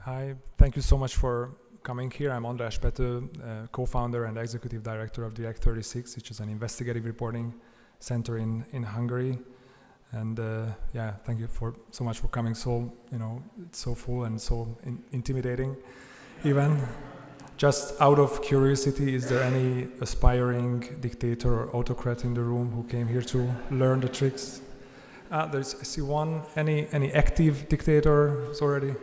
Hi, thank you so much for coming here. I'm Andras Petho, co-founder and executive director of Direct 36, which is an investigative reporting center in Hungary. And yeah, thank you so much for coming. So, it's so full and so intimidating. Even just out of curiosity, is there any aspiring dictator or autocrat in the room who came here to learn the tricks? I see one. Any active dictators already?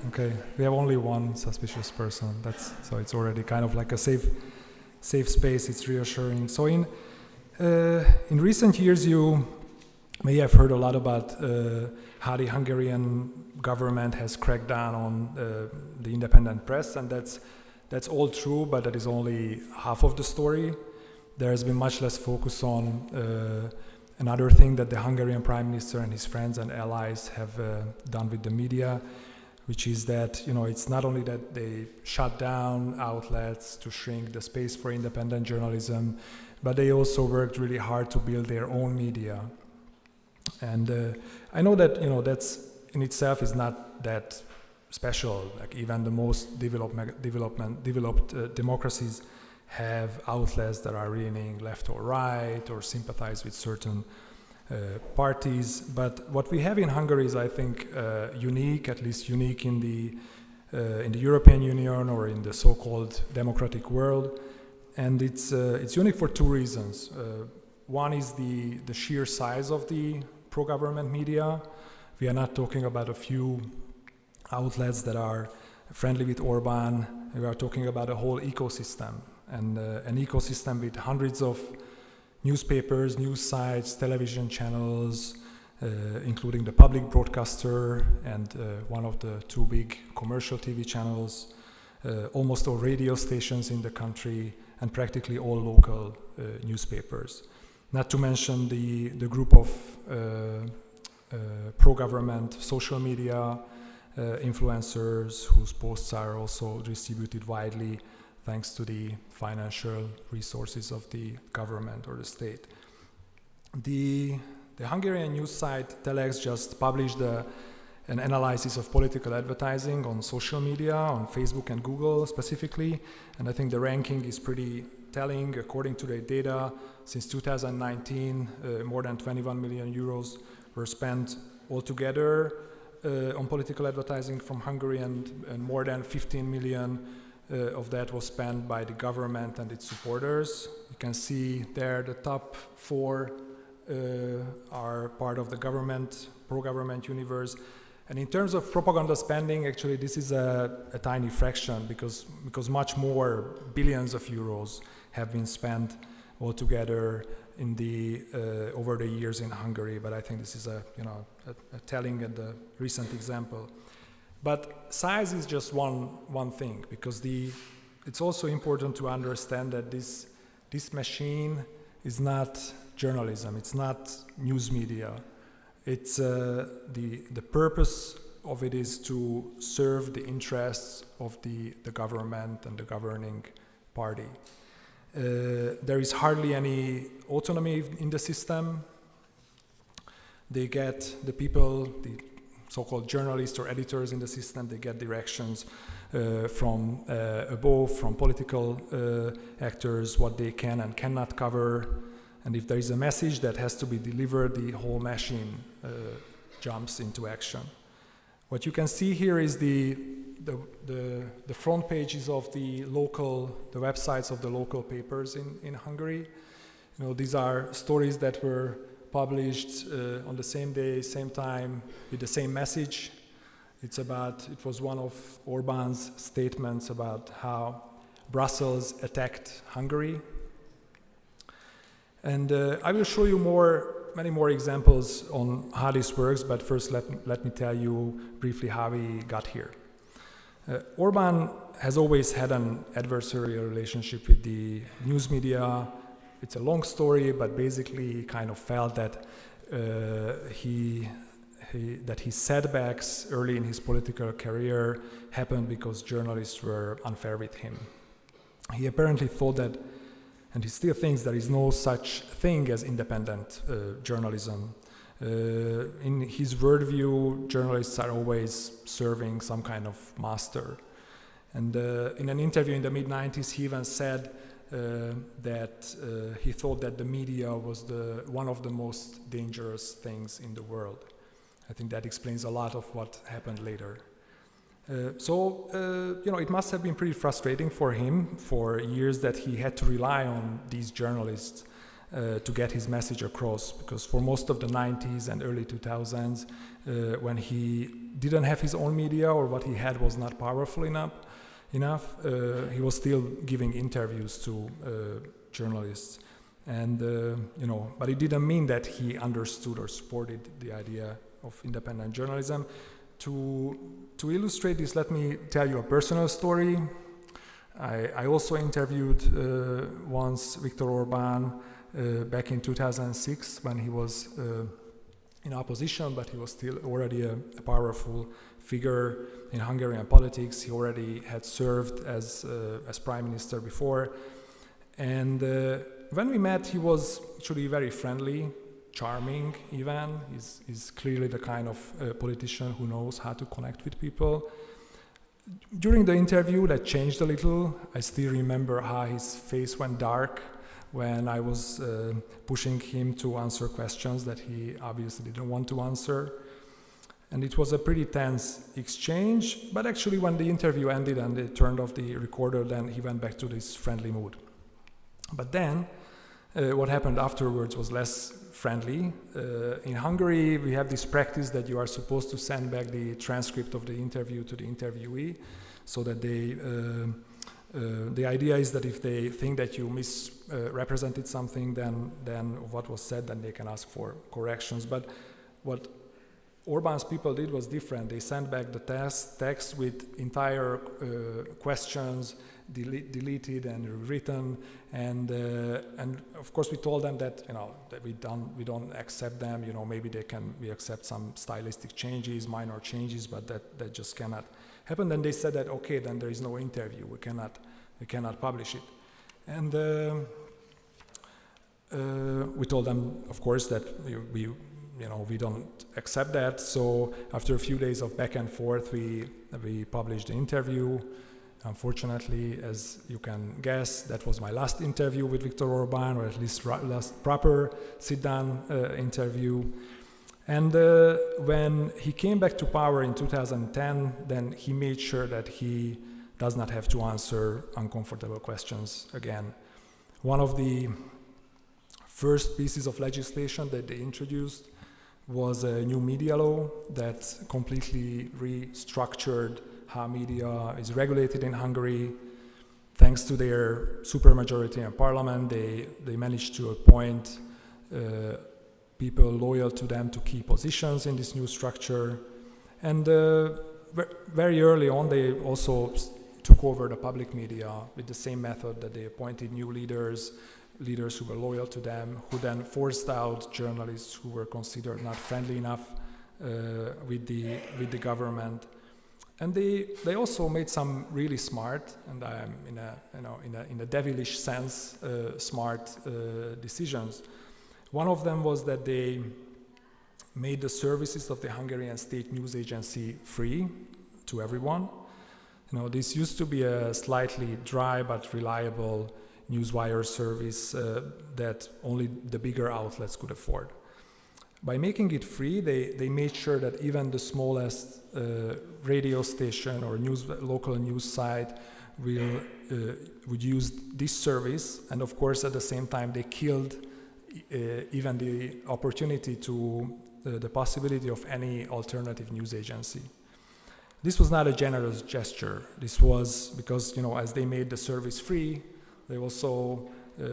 Okay, we have only one suspicious person. So it's already kind of like a safe space. It's reassuring. So in recent years, you may have heard a lot about how the Hungarian government has cracked down on the independent press, and that's all true, but that is only half of the story. There has been much less focus on another thing that the Hungarian Prime Minister and his friends and allies have done with the media, which is that it's not only that they shut down outlets to shrink the space for independent journalism, but they also worked really hard to build their own media. And I know that that's in itself is not that special. Like even the most developed democracies have outlets that are leaning left or right or sympathize with certain parties. But what we have in Hungary is, I think, unique, at least unique in the European Union or in the so-called democratic world, and it's unique for two reasons. One is the sheer size of the pro-government media. We are not talking about a few outlets that are friendly with Orbán. We are talking about a whole ecosystem, and an ecosystem with hundreds of newspapers, news sites, television channels, including the public broadcaster and one of the two big commercial TV channels, almost all radio stations in the country, and practically all local newspapers. Not to mention the group of pro-government social media influencers whose posts are also distributed widely thanks to the financial resources of the government or the state. The Hungarian news site Telex just published an analysis of political advertising on social media, on Facebook and Google specifically, and I think the ranking is pretty telling. According to their data, since 2019, more than 21 million euros were spent altogether on political advertising from Hungary, and more than 15 million of that was spent by the government and its supporters. You can see there the top four are part of the pro-government universe. And in terms of propaganda spending, actually this is a tiny fraction because much more billions of euros have been spent altogether in over the years in Hungary. But I think this is a telling and a recent example. But size is just one thing, because it's also important to understand that this machine is not journalism, it's not news media. It's the purpose of it is to serve the interests of the government and the governing party. There is hardly any autonomy in the system. They get the people, the so-called journalists or editors in the system, they get directions from above, from political actors, what they can and cannot cover. And if there is a message that has to be delivered, the whole machine jumps into action. What you can see here is the front pages of the websites of the local papers in Hungary. These are stories that were published on the same day, same time, with the same message. It was one of Orbán's statements about how Brussels attacked Hungary. And I will show you many more examples on how this works, but first let me tell you briefly how we got here. Orbán has always had an adversarial relationship with the news media. It's a long story, but basically he kind of felt that his setbacks early in his political career happened because journalists were unfair with him. He apparently thought that, and he still thinks there is no such thing as independent journalism In his worldview, journalists are always serving some kind of master. And in an interview in the mid-90s, he even said that he thought that the media was one of the most dangerous things in the world. I think that explains a lot of what happened later. It must have been pretty frustrating for him for years that he had to rely on these journalists to get his message across, because for most of the 90s and early 2000s, when he didn't have his own media, or what he had was not powerful enough, he was still giving interviews to journalists. And, but it didn't mean that he understood or supported the idea of independent journalism. To illustrate this, let me tell you a personal story. I also interviewed once Viktor Orbán back in 2006 when he was in opposition, but he was still already a powerful figure in Hungarian politics. He already had served as prime minister before. And when we met, he was actually very friendly, charming even. He's clearly the kind of politician who knows how to connect with people. During the interview, that changed a little. I still remember how his face went dark when I was pushing him to answer questions that he obviously didn't want to answer. And it was a pretty tense exchange, but actually when the interview ended and they turned off the recorder, then he went back to this friendly mood. But then, what happened afterwards was less friendly. In Hungary, we have this practice that you are supposed to send back the transcript of the interview to the interviewee, so that the idea is that if they think that you misrepresented something, then what was said, then they can ask for corrections. But what Orbán's people did was different. They sent back the text with entire questions deleted and rewritten, and of course we told them that that we don't accept them. Maybe we accept some stylistic changes, minor changes, but that just cannot happen. Then they said that okay, then there is no interview. We cannot publish it, and we told them, of course, that we don't accept that. So after a few days of back and forth, we published the interview. Unfortunately, as you can guess, that was my last interview with Viktor Orbán, or at least last proper sit-down interview. And when he came back to power in 2010, then he made sure that he does not have to answer uncomfortable questions again. One of the first pieces of legislation that they introduced was a new media law that completely restructured how media is regulated in Hungary. Thanks to their supermajority in parliament, they managed to appoint people loyal to them to key positions in this new structure. And very early on, they also took over the public media with the same method that they appointed new leaders who were loyal to them, who then forced out journalists who were considered not friendly enough with the government. And they also made some really smart, and in a devilish sense, smart decisions. One of them was that they made the services of the Hungarian state news agency free to everyone. This used to be a slightly dry but reliable newswire service that only the bigger outlets could afford. By making it free, they made sure that even the smallest radio station or local news site would use this service, and of course at the same time they killed even the opportunity to the possibility of any alternative news agency. This was not a generous gesture. This was because, as they made the service free, they also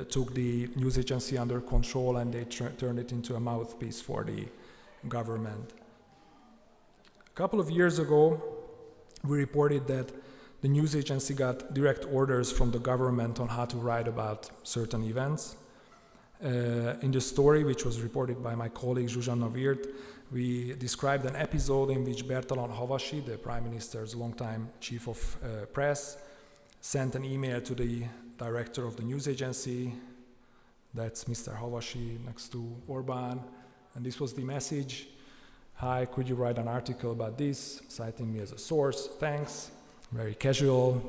took the news agency under control, and they turned it into a mouthpiece for the government. A couple of years ago, we reported that the news agency got direct orders from the government on how to write about certain events. In the story, which was reported by my colleague Zsuzsanna Wirth, we described an episode in which Bertalan Havasi, the Prime Minister's longtime chief of press, sent an email to the director of the news agency, that's Mr. Havasi next to Orbán, And this was the message. Hi, could you write an article about this, citing me as a source? Thanks. Very casual,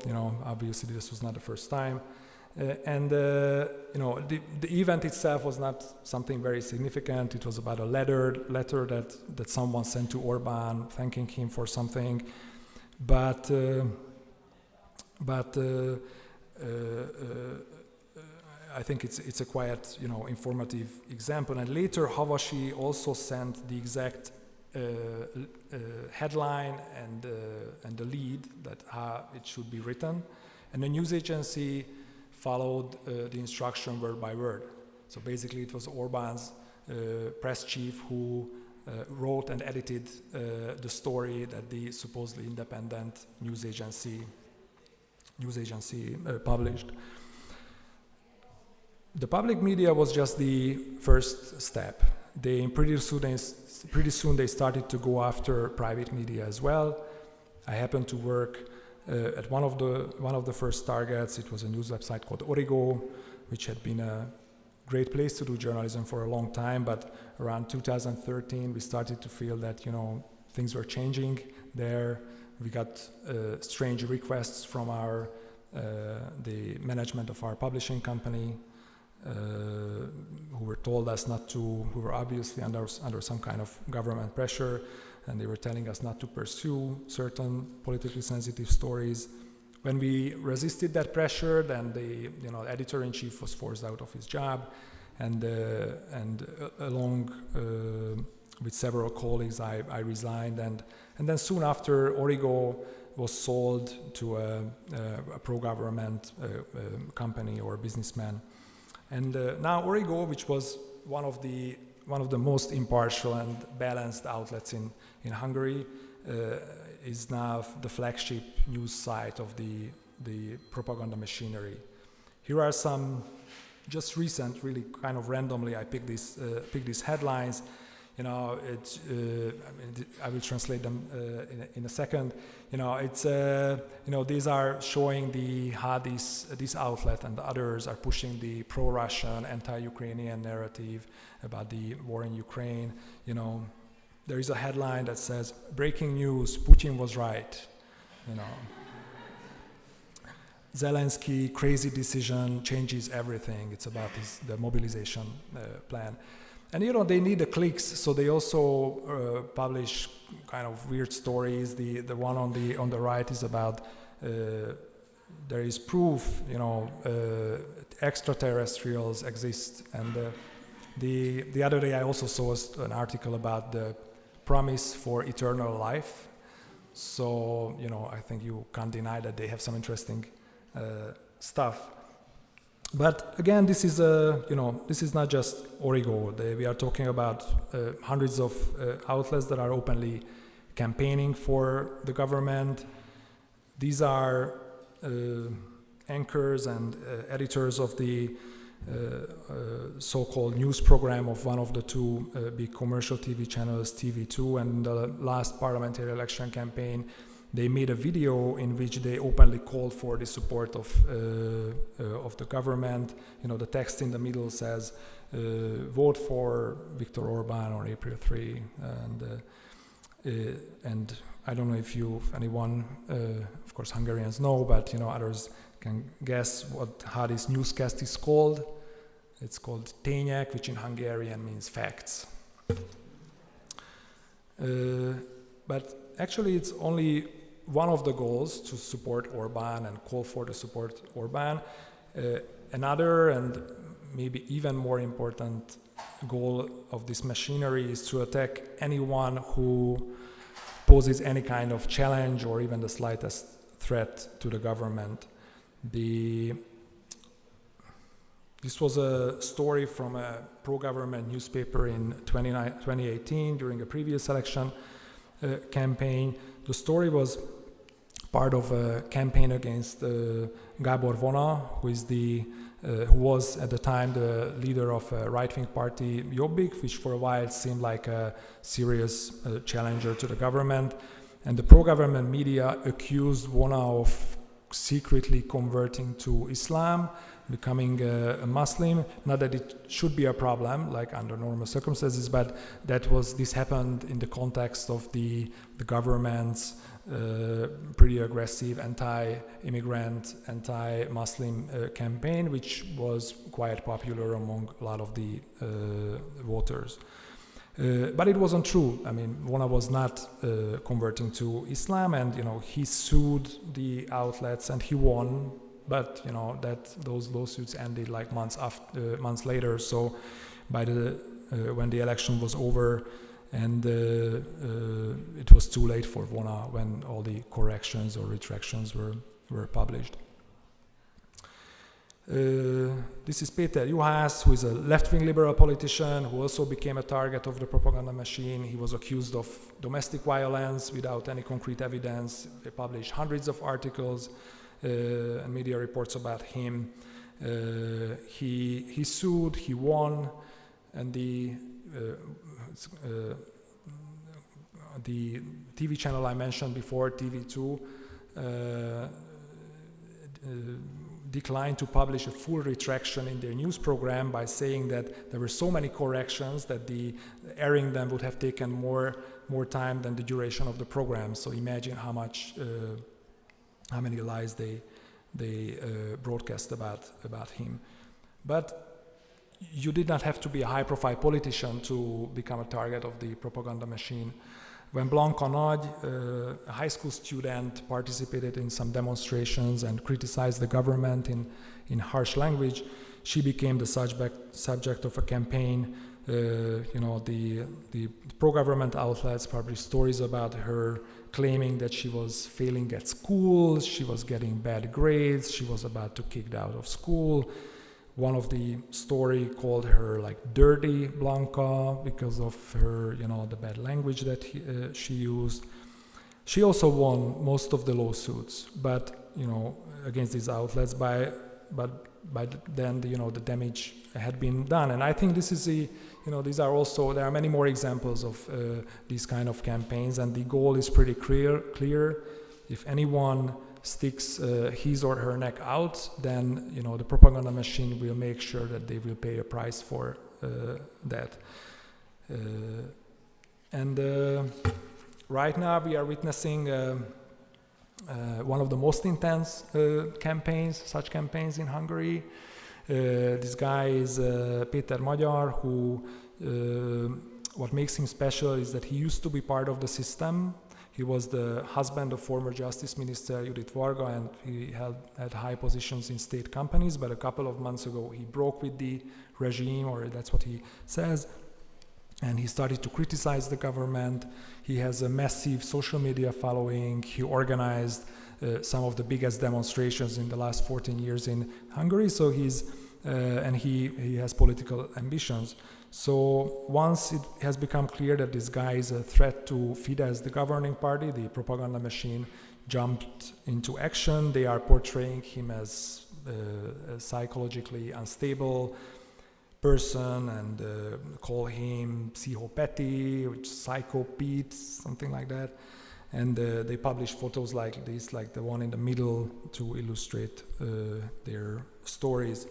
obviously this was not the first time. The event itself was not something very significant. It was about a letter that someone sent to Orban, thanking him for something. But I think it's a quite informative example. And later Havasi also sent the exact headline and the lead that how it should be written, and the news agency followed the instruction word by word. So basically it was Orban's press chief who wrote and edited the story that the supposedly independent news agency published. The public media was just the first step. Pretty soon they started to go after private media as well. I happened to work at one of the first targets. It was a news website called Origo, which had been a great place to do journalism for a long time. But around 2013, we started to feel that things were changing there. We got strange requests from the management of our publishing company. Who were told us not to, who were obviously under some kind of government pressure, and they were telling us not to pursue certain politically sensitive stories. When we resisted that pressure, then the editor-in-chief was forced out of his job, and along with several colleagues, I resigned, and then soon after, Origo was sold to a pro-government company or businessman. And now Origo, which was one of the most impartial and balanced outlets in Hungary, is now the flagship news site of the propaganda machinery. Here are some just recent, really kind of randomly, I picked these headlines. I will translate them in a second. These are showing how this outlet and the others are pushing the pro-Russian, anti-Ukrainian narrative about the war in Ukraine. There is a headline that says, "Breaking news: Putin was right." Zelensky crazy decision changes everything. It's about the mobilization plan. And they need the clicks, so they also publish kind of weird stories. The one on the right is about there is proof, extraterrestrials exist. And the other day I also saw an article about the promise for eternal life. So I think you can't deny that they have some interesting stuff. But again, this is not just Origo. We are talking about hundreds of outlets that are openly campaigning for the government. These are anchors and editors of the so-called news program of one of the two big commercial TV channels, TV2, and the last parliamentary election campaign. They made a video in which they openly called for the support of the government. The text in the middle says, "Vote for Viktor Orban on April 3." And I don't know if anyone, of course, Hungarians know, but others can guess how this newscast is called. It's called Tények, which in Hungarian means facts. But actually, it's only one of the goals to support Orban and call for the support Orban. Another and maybe even more important goal of this machinery is to attack anyone who poses any kind of challenge or even the slightest threat to the government. This was a story from a pro-government newspaper in 2018 during a previous election campaign. The story was part of a campaign against Gábor Vona, who was at the time the leader of a right-wing party, Jobbik, which for a while seemed like a serious challenger to the government. And the pro-government media accused Vona of secretly converting to Islam, becoming a Muslim. Not that it should be a problem, like under normal circumstances, but this happened in the context of the government's pretty aggressive anti-immigrant, anti-Muslim campaign, which was quite popular among a lot of the voters. But it wasn't true. I mean, Vona was not converting to Islam, and he sued the outlets and he won. But those lawsuits ended like months later. So by when the election was over, and it was too late for Vona when all the corrections or retractions were published. This is Péter Juhász, who is a left-wing liberal politician who also became a target of the propaganda machine. He was accused of domestic violence without any concrete evidence. They published hundreds of articles and media reports about him. He sued, he won, and the TV channel I mentioned before, TV2, declined to publish a full retraction in their news program by saying that there were so many corrections that airing them would have taken more time than the duration of the program. So imagine how many lies they broadcast about him. But you did not have to be a high-profile politician to become a target of the propaganda machine. When Blanca, a high school student, participated in some demonstrations and criticized the government in harsh language, she became the subject of a campaign. The pro-government outlets published stories about her, claiming that she was failing at school, she was getting bad grades, she was about to kicked out of school. One of the story called her like dirty Blanca because of her, the bad language that she used. She also won most of the lawsuits, but against these outlets. But then the damage had been done, and I think this is there are many more examples of these kind of campaigns, and the goal is pretty clear. If anyone sticks his or her neck out, then the propaganda machine will make sure that they will pay a price for that. And right now we are witnessing one of the most intense such campaigns in Hungary. This guy is Péter Majar, who what makes him special is that he used to be part of the system. He was the husband of former Justice Minister Judit Varga, and he had high positions in state companies, but a couple of months ago he broke with the regime, or that's what he says, and he started to criticize the government. He has a massive social media following. He organized some of the biggest demonstrations in the last 14 years in Hungary, so he has political ambitions. So once it has become clear that this guy is a threat to Fidesz, the governing party, the propaganda machine jumped into action. They are portraying him as a psychologically unstable person and call him psychopathy, which Psycho Pete, something like that. And they publish photos like this, like the one in the middle, to illustrate their stories.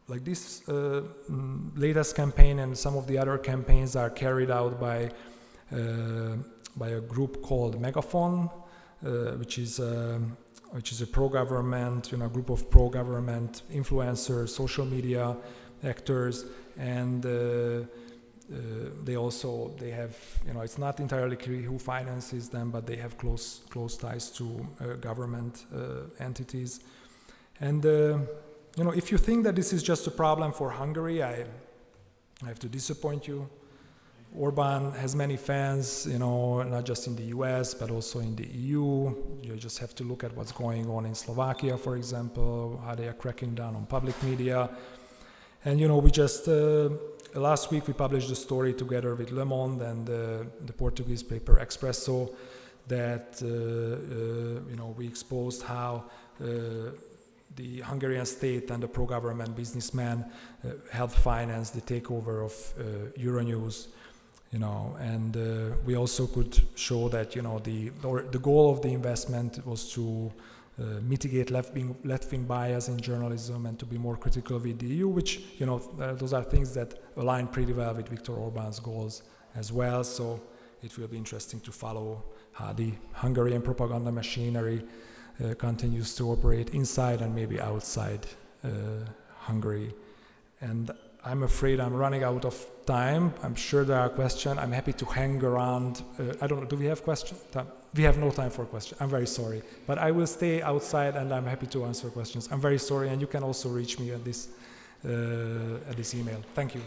Like this latest campaign and some of the other campaigns are carried out by a group called Megaphone, which is a pro-government, group of pro-government influencers, social media actors, and they have, it's not entirely clear who finances them, but they have close ties to government entities. And if you think that this is just a problem for Hungary, I have to disappoint you. Orban has many fans, not just in the US, but also in the EU. You just have to look at what's going on in Slovakia, for example, how they are cracking down on public media. And, we just, last week we published a story together with Le Monde and the Portuguese paper Expresso that, we exposed how the Hungarian state and the pro-government businessman helped finance the takeover of Euronews And we also could show that the goal of the investment was to mitigate left-wing bias in journalism and to be more critical with the EU, which those are things that align pretty well with Viktor Orbán's goals as well. So it will be interesting to follow how the Hungarian propaganda machinery continues to operate inside and maybe outside Hungary. And I'm afraid I'm running out of time. I'm sure there are questions. I'm happy to hang around. I don't know, do we have questions? We have no time for questions. I'm very sorry. But I will stay outside and I'm happy to answer questions. I'm very sorry, and you can also reach me at this email. Thank you.